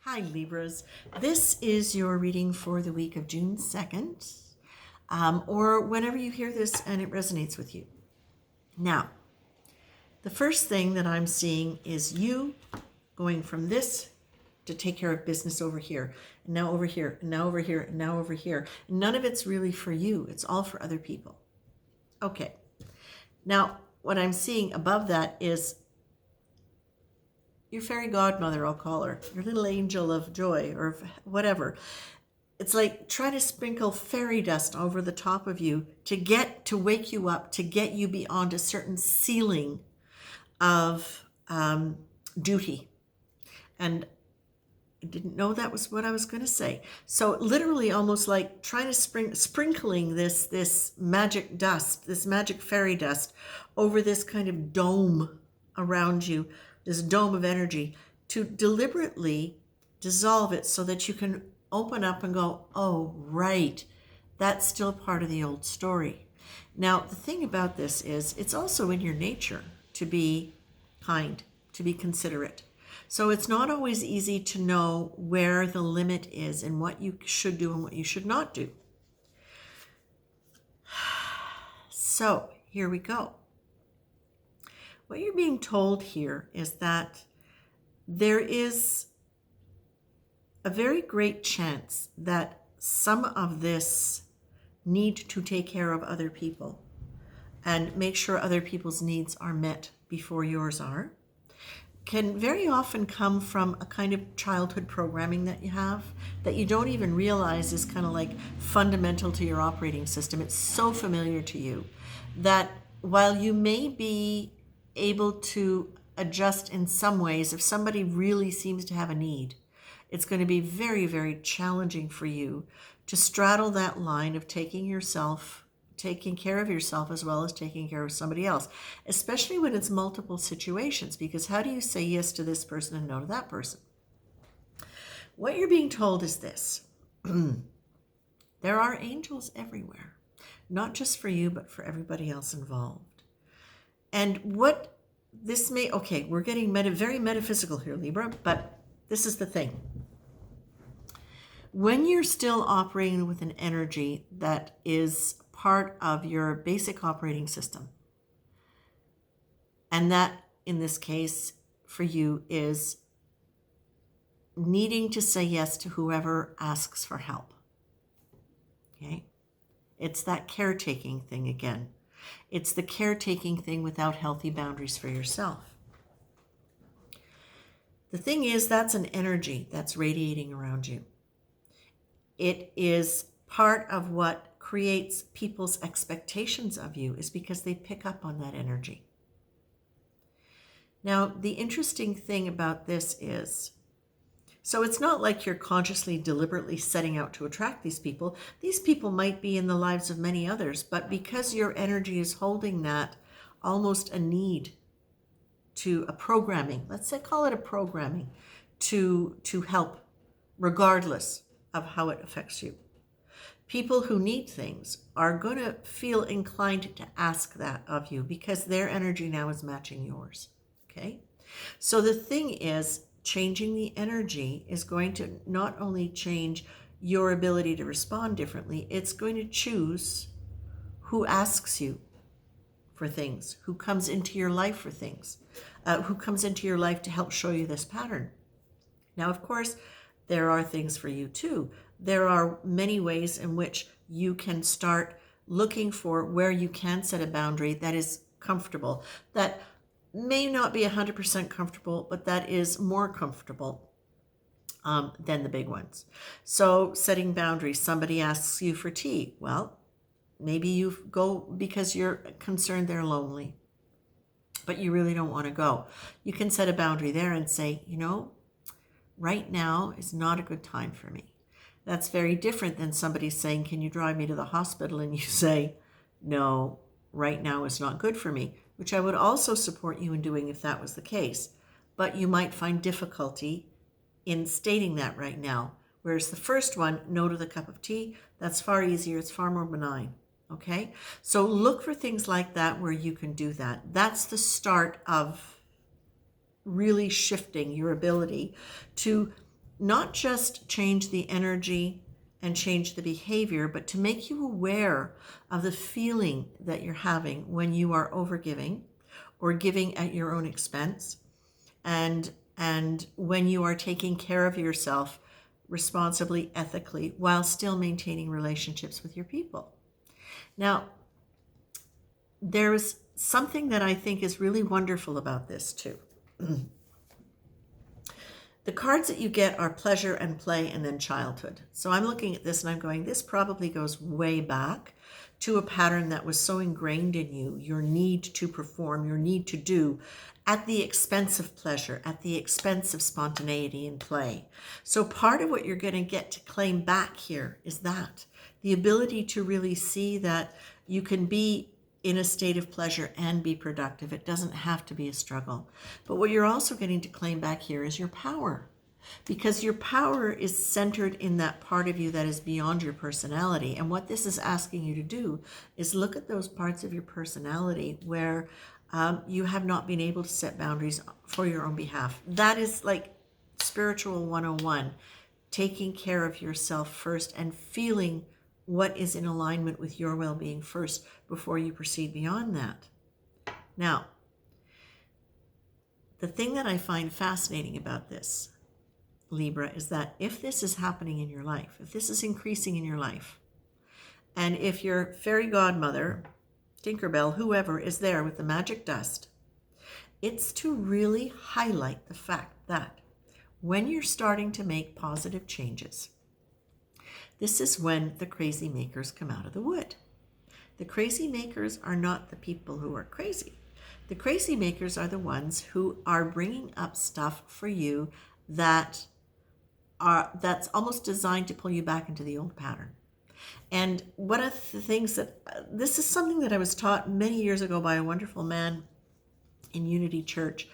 Hi, Libras. This is your reading for the week of June 2nd, or whenever you hear this and it resonates with you. Now, the first thing that I'm seeing is you going from this to take care of business over here, and now over here, and now over here, and now over here. None of it's really for you. It's all for other people. Okay. Now, what I'm seeing above that is your fairy godmother, I'll call her, your little angel of joy or whatever. It's like trying to sprinkle fairy dust over the top of you to wake you up, to get you beyond a certain ceiling of duty. And I didn't know that was what I was going to say. So literally almost like trying to sprinkling this magic dust, this magic fairy dust over this kind of dome around you, this dome of energy, to deliberately dissolve it so that you can open up and go, oh, right, that's still part of the old story. Now, the thing about this is it's also in your nature to be kind, to be considerate. So it's not always easy to know where the limit is and what you should do and what you should not do. So here we go. What you're being told here is that there is a very great chance that some of this need to take care of other people and make sure other people's needs are met before yours are can very often come from a kind of childhood programming that you have that you don't even realize is kind of like fundamental to your operating system. It's so familiar to you that while you may be able to adjust in some ways, if somebody really seems to have a need, it's going to be very, very challenging for you to straddle that line of taking care of yourself as well as taking care of somebody else, especially when it's multiple situations, because how do you say yes to this person and no to that person? What you're being told is this. There are angels everywhere, not just for you, but for everybody else involved. And what this may, okay, we're getting very metaphysical here, Libra, but this is the thing. When you're still operating with an energy that is part of your basic operating system, and that in this case for you is needing to say yes to whoever asks for help. Okay? It's that caretaking thing again. It's the caretaking thing without healthy boundaries for yourself. The thing is, that's an energy that's radiating around you. It is part of what creates people's expectations of you, is because they pick up on that energy. Now, the interesting thing about this is, so it's not like you're consciously, deliberately setting out to attract these people. These people might be in the lives of many others, but because your energy is holding that almost a need to a programming, let's say call it a programming, to help regardless of how it affects you. People who need things are going to feel inclined to ask that of you because their energy now is matching yours. Okay? So the thing is, changing the energy is going to not only change your ability to respond differently, it's going to choose who asks you for things, who comes into your life for things, who comes into your life to help show you this pattern. Now, of course, there are things for you too. There are many ways in which you can start looking for where you can set a boundary that is comfortable, that may not be 100% comfortable, but that is more comfortable than the big ones. So setting boundaries, somebody asks you for tea. Well, maybe you go because you're concerned they're lonely, but you really don't want to go. You can set a boundary there and say, right now is not a good time for me. That's very different than somebody saying, can you drive me to the hospital? And you say, no, right now is not good for me, which I would also support you in doing if that was the case. But you might find difficulty in stating that right now. Whereas the first one, no to the cup of tea, that's far easier. It's far more benign. Okay? So look for things like that where you can do that. That's the start of really shifting your ability to not just change the energy and change the behavior, but to make you aware of the feeling that you're having when you are overgiving or giving at your own expense, and when you are taking care of yourself responsibly, ethically, while still maintaining relationships with your people. Now, there's something that I think is really wonderful about this too. The cards that you get are pleasure and play and then childhood. So I'm looking at this and I'm going, this probably goes way back to a pattern that was so ingrained in you, your need to perform, your need to do, at the expense of pleasure, at the expense of spontaneity and play. So part of what you're going to get to claim back here is that the ability to really see that you can be in a state of pleasure and be productive. It doesn't have to be a struggle. But what you're also getting to claim back here is your power, because your power is centered in that part of you that is beyond your personality. And what this is asking you to do is look at those parts of your personality where you have not been able to set boundaries for your own behalf. That is like spiritual 101, taking care of yourself first and feeling what is in alignment with your well-being first before you proceed beyond that. Now, the thing that I find fascinating about this, Libra, is that if this is happening in your life, if this is increasing in your life, and if your fairy godmother, Tinkerbell, whoever is there with the magic dust, it's to really highlight the fact that when you're starting to make positive changes, this is when the crazy makers come out of the wood. The crazy makers are not the people who are crazy. The crazy makers are the ones who are bringing up stuff for you that's almost designed to pull you back into the old pattern. And one of the things this is something that I was taught many years ago by a wonderful man in Unity Church,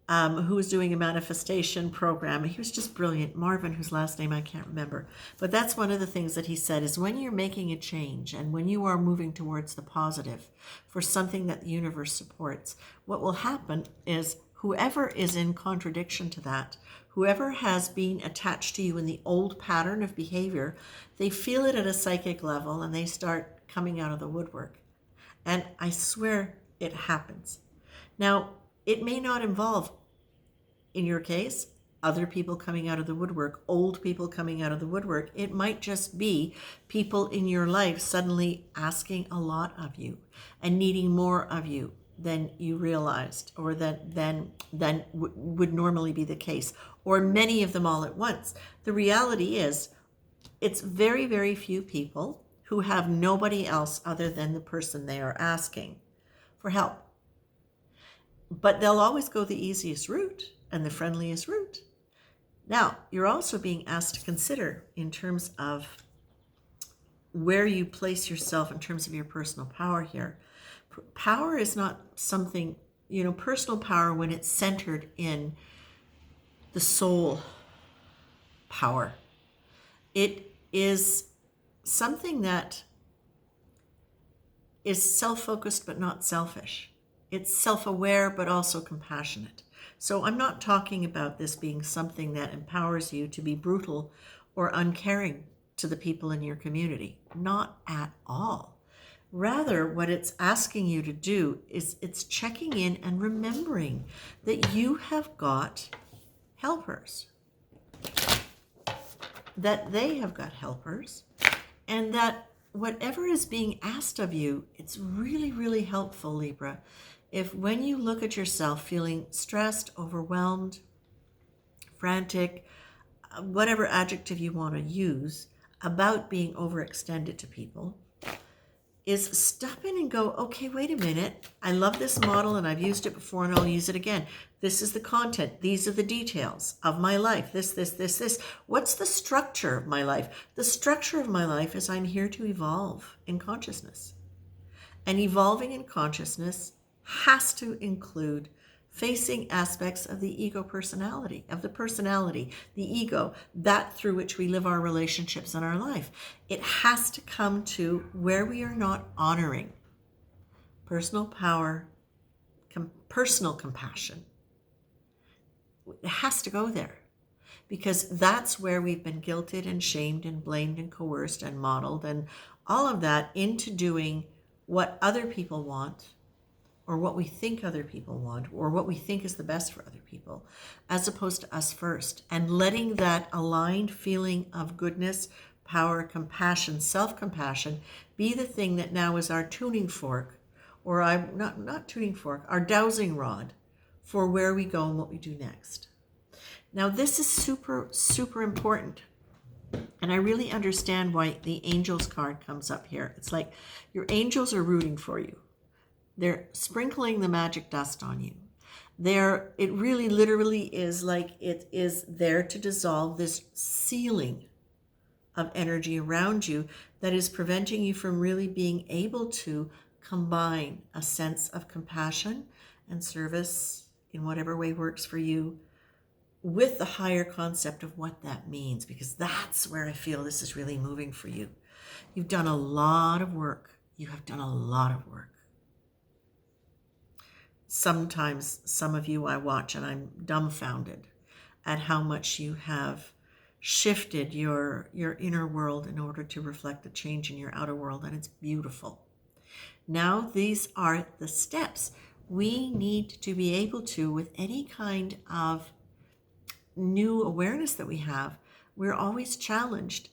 who was doing a manifestation program. He was just brilliant. Marvin, whose last name I can't remember. But that's one of the things that he said is when you're making a change and when you are moving towards the positive for something that the universe supports, what will happen is whoever is in contradiction to that, whoever has been attached to you in the old pattern of behavior, they feel it at a psychic level and they start coming out of the woodwork. And I swear it happens. Now, it may not involve, in your case, other people coming out of the woodwork, old people coming out of the woodwork. It might just be people in your life suddenly asking a lot of you and needing more of you than you realized, or than would normally be the case, or many of them all at once. The reality is, it's very, very few people who have nobody else other than the person they are asking for help. But they'll always go the easiest route and the friendliest route. Now, you're also being asked to consider in terms of where you place yourself in terms of your personal power here. Power is not something, personal power, when it's centered in the soul power, it is something that is self-focused but not selfish. It's self-aware but also compassionate. So I'm not talking about this being something that empowers you to be brutal or uncaring to the people in your community. Not at all. Rather, what it's asking you to do is it's checking in and remembering that you have got helpers, that they have got helpers, and that whatever is being asked of you, it's really, really helpful, Libra, if when you look at yourself feeling stressed, overwhelmed, frantic, whatever adjective you want to use about being overextended to people, is stop in and go, okay, wait a minute. I love this model and I've used it before and I'll use it again. This is the content. These are the details of my life. This. What's the structure of my life? The structure of my life is I'm here to evolve in consciousness. And evolving in consciousness has to include facing aspects of the ego personality, of the personality, the ego, that through which we live our relationships and our life. It has to come to where we are not honoring personal power, personal compassion. It has to go there. because that's where we've been guilted and shamed and blamed and coerced and modeled and all of that into doing what other people want, or what we think other people want, or what we think is the best for other people, as opposed to us first. And letting that aligned feeling of goodness, power, compassion, self-compassion be the thing that now is our tuning fork, or not tuning fork, our dowsing rod for where we go and what we do next. Now, this is super, super important. And I really understand why the angels card comes up here. It's like your angels are rooting for you. They're sprinkling the magic dust on you. It really literally is like it is there to dissolve this ceiling of energy around you that is preventing you from really being able to combine a sense of compassion and service in whatever way works for you with the higher concept of what that means, because that's where I feel this is really moving for you. You've done a lot of work. You have done a lot of work. Sometimes some of you I watch and I'm dumbfounded at how much you have shifted your inner world in order to reflect the change in your outer world, and it's beautiful. Now these are the steps we need to be able to, with any kind of new awareness that we have, we're always challenged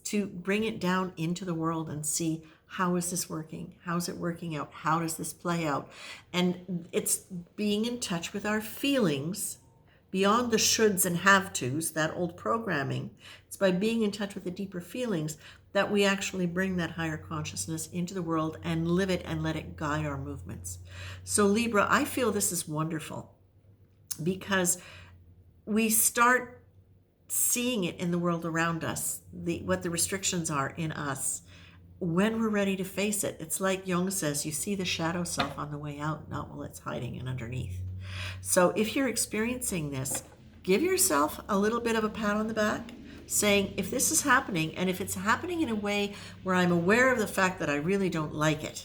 to bring it down into the world and see, how is this working? How's it working out? How does this play out? And it's being in touch with our feelings beyond the shoulds and have tos, that old programming. It's by being in touch with the deeper feelings that we actually bring that higher consciousness into the world and live it and let it guide our movements. So Libra, I feel this is wonderful because we start seeing it in the world around us, what the restrictions are in us, when we're ready to face it. It's like Jung says, you see the shadow self on the way out, not while it's hiding and underneath. So if you're experiencing this, give yourself a little bit of a pat on the back, saying, if this is happening, and if it's happening in a way where I'm aware of the fact that I really don't like it,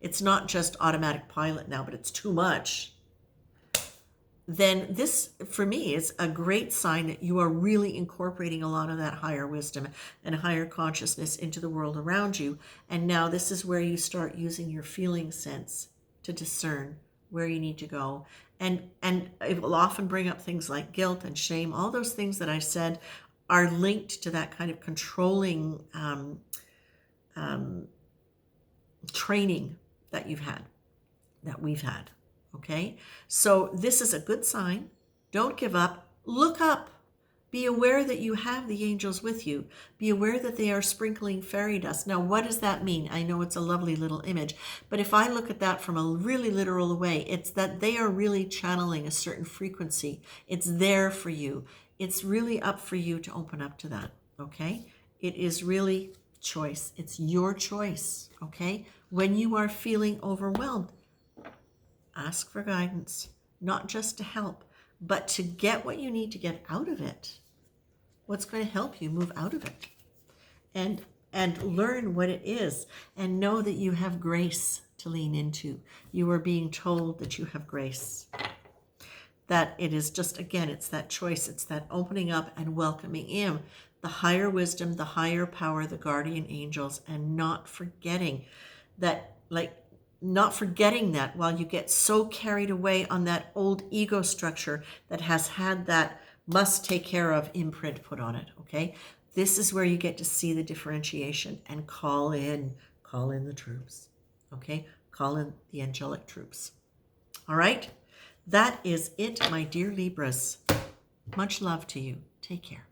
it's not just automatic pilot now, but it's too much, then this, for me, is a great sign that you are really incorporating a lot of that higher wisdom and higher consciousness into the world around you. And now this is where you start using your feeling sense to discern where you need to go. And it will often bring up things like guilt and shame. All those things that I said are linked to that kind of controlling training that you've had, that we've had. Okay, so this is a good sign. Don't give up. Look up. Be aware that you have the angels with you. Be aware that they are sprinkling fairy dust. Now, what does that mean? I know it's a lovely little image, but if I look at that from a really literal way, it's that they are really channeling a certain frequency. It's there for you. It's really up for you to open up to that. Okay, it is really choice. It's your choice. Okay, when you are feeling overwhelmed, ask for guidance, not just to help, but to get what you need to get out of it. What's going to help you move out of it? And learn what it is, and know that you have grace to lean into. You are being told that you have grace. That it is just, again, it's that choice. It's that opening up and welcoming in the higher wisdom, the higher power, the guardian angels, and not forgetting that, not forgetting that while you get so carried away on that old ego structure that has had that must take care of imprint put on it, okay? This is where you get to see the differentiation and call in the troops, okay? Call in the angelic troops. All right? That is it, my dear Libras. Much love to you. Take care.